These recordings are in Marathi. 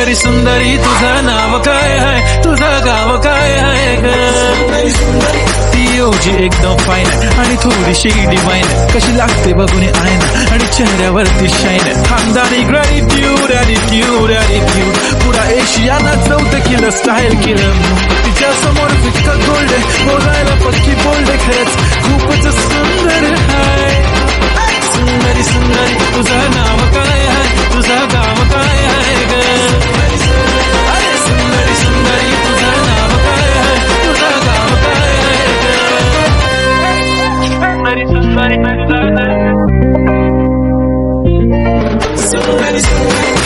सुंदरी सुंदरी तुझं नाव काय आहे, तुझं गाव काय आहे ग? ती योजी एकदम फाईन आणि थोडीशी डिवाईन, कशी लागते बघून आयना आणि चेहऱ्यावरती शाईन. खानदानी ग्रॅटिट्यूड ॲटिट्यूड ॲटिट्यूड, पुरा एशियाना चौथं केलं स्टाईल केलं. तिच्या समोर फिक्कं गोल्ड, बोलायला पक्की बोल्ड, खरंच खूपच सुंदर आहे. सुंदरी सुंदरी तुझं नाव काय आहे, तुझं गाव काय आहे ग? अरे सुंदरी सुंदरी तुझं नाव काय आहे, तुझं गाव काय आहे ग? सुंदरी सुंदरी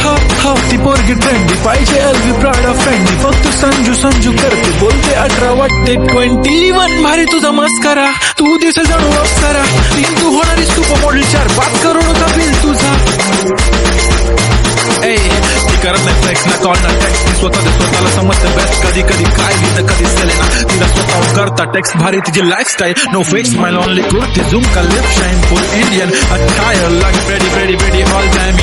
हो ती पोरगी ट्रेंडी पाहिजे, अल्वी प्राडा फ्रेंडी, फक्त संजू संजू करते, बोलते 18 वाटते 21. भारी तुझा मस्करा, तू दिसेल जणू अप्सरा. 3 तू होणारी सुपर मॉडेल, 4-5 करोडचा बिल तुझा. ती करत नाही फ्लेक्स ना कॉल ना टेक्स्ट, ती स्वतःला समजते बेस्ट. कधी कधी काय लिहितं कधी सेलेना, तिला स्वतः करता टेक्स्ट. भारी तिची lifestyle, no fake smile only kurti, zoom का lip shine, full Indian attire, like ready ready ready all time.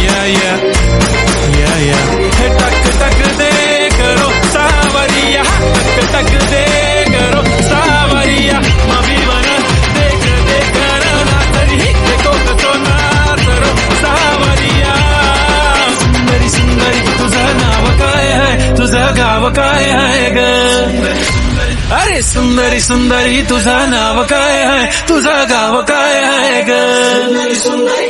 या हे टक टक दे करो सावरिया, टक टक दे करो सावरिया. मभी बना देख देख ना तरी देखो कसो ना करो सावरिया. सुंदरी सुंदरी तुझं नाव काय आहे, तुझं गाव काय आहे ग? अरे सुंदरी सुंदरी तुझं नाव काय आहे, तुझं गाव काय आहे ग? सुंदरी